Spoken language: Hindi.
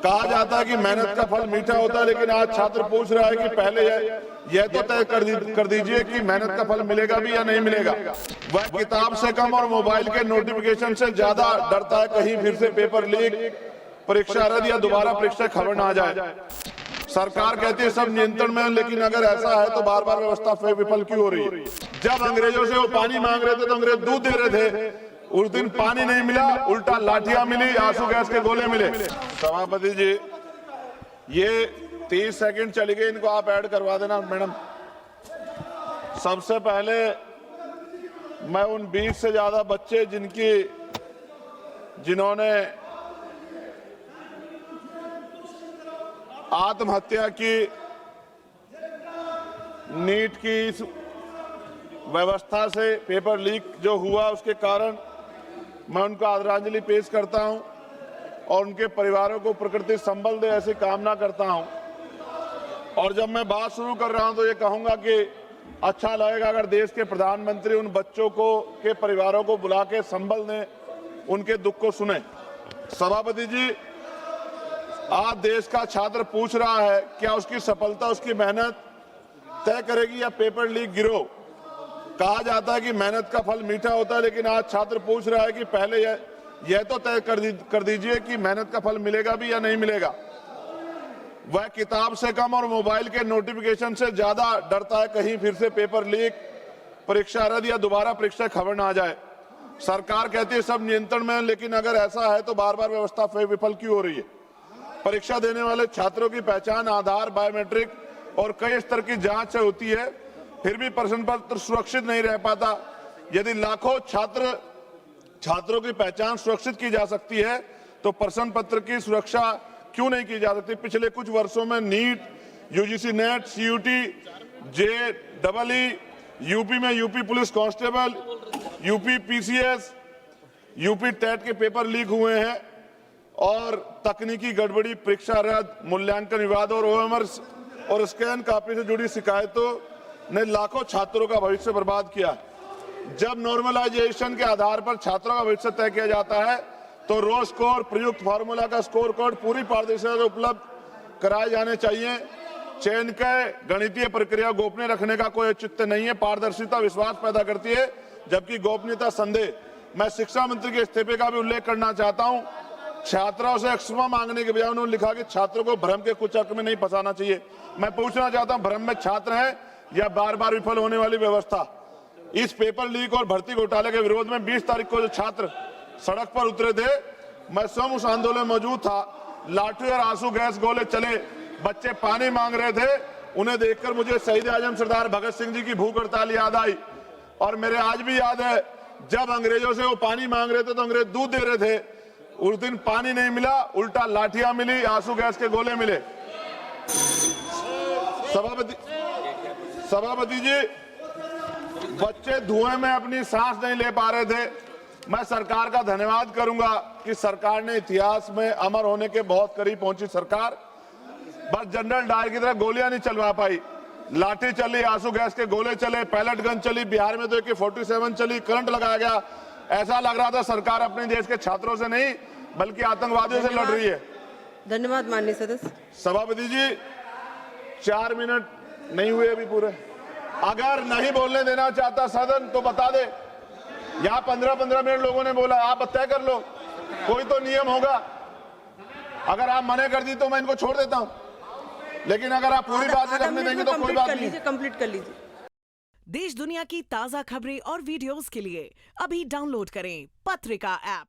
कहा जाता है कि मेहनत का फल मीठा होता है, लेकिन आज छात्र पूछ रहा है कि पहले यह तो तय कर दीजिए कि मेहनत का फल मिलेगा भी या नहीं मिलेगा। वह किताब से कम और मोबाइल के नोटिफिकेशन से ज्यादा डरता है कहीं फिर से पेपर लीक, परीक्षा रद्द या दोबारा परीक्षा खबर ना आ जाए। सरकार कहती है सब नियंत्रण में, लेकिन अगर ऐसा है तो बार बार व्यवस्था विफल क्यों हो रही है। जब अंग्रेजों से वो पानी मांग रहे थे तो अंग्रेज दूध दे रहे थे, उस दिन पानी नहीं मिला, उल्टा लाठियां मिली, आंसू गैस के गोले मिले। सभापति जी, ये 30 सेकंड चली गई, इनको आप ऐड करवा देना मैडम। सबसे पहले मैं उन 20 से ज्यादा बच्चे जिन्होंने आत्महत्या की, नीट की इस व्यवस्था से पेपर लीक जो हुआ उसके कारण, मैं उनको आदरांजलि पेश करता हूं और उनके परिवारों को प्रकृति संबल दे ऐसी कामना करता हूं। और जब मैं बात शुरू कर रहा हूं तो ये कहूंगा कि अच्छा लगेगा अगर देश के प्रधानमंत्री उन बच्चों को के परिवारों को बुला के संबल दें, उनके दुख को सुने। सभापति जी, आज देश का छात्र पूछ रहा है क्या उसकी सफलता उसकी मेहनत तय करेगी या पेपर लीक गिरोह। कहा जाता है कि मेहनत का फल मीठा होता है, लेकिन आज छात्र पूछ रहा है कि पहले यह तो तय कर दीजिए कि मेहनत का फल मिलेगा भी या नहीं मिलेगा। वह किताब से कम और मोबाइल के नोटिफिकेशन से ज्यादा डरता है कहीं फिर से पेपर लीक, परीक्षा रद्द या दोबारा परीक्षा खबर ना आ जाए। सरकार कहती है सब नियंत्रण में, लेकिन अगर ऐसा है तो बार बार व्यवस्था विफल क्यों हो रही है। परीक्षा देने वाले छात्रों की पहचान आधार, बायोमेट्रिक और कई स्तर की जांच से होती है, फिर भी प्रश्न पत्र सुरक्षित नहीं रह पाता। यदि लाखों छात्रों की पहचान सुरक्षित की जा सकती है तो प्रश्न पत्र की सुरक्षा क्यों नहीं की जा सकती। पिछले कुछ वर्षों में NEET, UGC NET, CUET, JEE, UP में UP police constable, UP PCS, UP TET के पेपर लीक हुए हैं और तकनीकी गड़बड़ी, परीक्षा रद्द, मूल्यांकन विवाद और ओएमआर और स्कैन कॉपी से जुड़ी शिकायतों ने लाखों छात्रों का भविष्य बर्बाद किया। जब नॉर्मलाइजेशन के आधार पर छात्रों का भविष्य तय किया जाता है तो रो स्कोर, प्रयुक्त फार्मूला का स्कोर कार्ड पूरी पारदर्शिता से उपलब्ध कराए जाने चाहिए। चयन के गणितीय प्रक्रिया गोपनीय रखने का कोई औचित्य नहीं है। पारदर्शिता विश्वास पैदा करती है, जबकि गोपनीयता संदेह। मैं शिक्षा मंत्री के इस्तीफे का भी उल्लेख करना चाहता हूं। छात्रों से क्षमा मांगने के बजाय उन्होंने लिखा कि छात्रों को भ्रम के कुचक्र में नहीं फंसाना चाहिए। मैं पूछना चाहता हूं, भ्रम में छात्र हैं या बार बार विफल होने वाली व्यवस्था। इस पेपर लीक और भर्ती घोटाले के विरोध में 20 तारीख को जो छात्र सड़क पर उतरे थे, मैं स्वयं उस आंदोलन में मौजूद था। लाठी और आंसू गैस गोले चले, बच्चे पानी मांग रहे थे। उन्हें देखकर मुझे शहीद आजम सरदार भगत सिंह जी की भूख हड़ताल याद आई। और मेरे आज भी याद है, जब अंग्रेजों से वो पानी मांग रहे थे तो अंग्रेज दूध दे रहे थे, उस दिन पानी नहीं मिला, उल्टा लाठियां मिली, आंसू गैस के गोले मिले। सभापति जी, बच्चे धुएं में अपनी सांस नहीं ले पा रहे थे। मैं सरकार का धन्यवाद करूंगा कि सरकार ने इतिहास में अमर होने के बहुत करीब पहुंची। सरकार बस जनरल डायर की तरह गोलियां नहीं चलवा पाई, लाठी चली, आंसू गैस के गोले चले, पैलेट गन चली, बिहार में तो AK-47 चली, करंट लगाया गया। ऐसा लग रहा था सरकार अपने देश के छात्रों से नहीं बल्कि आतंकवादियों से लड़ रही है। धन्यवाद माननीय सदस्य। सभापति जी, 4 मिनट नहीं हुए अभी पूरे। अगर नहीं बोलने देना चाहता सदन तो बता दे। यहाँ 15-15 मिनट लोगों ने बोला, आप तय कर लो, कोई तो नियम होगा। अगर आप मने कर दी तो मैं इनको छोड़ देता हूं, लेकिन अगर आप पूरी बात करने देंगे तो कोई बात नहीं। कंप्लीट कर लीजिए। देश दुनिया की ताजा खबरें और वीडियोस के लिए अभी डाउनलोड करें पत्रिका ऐप।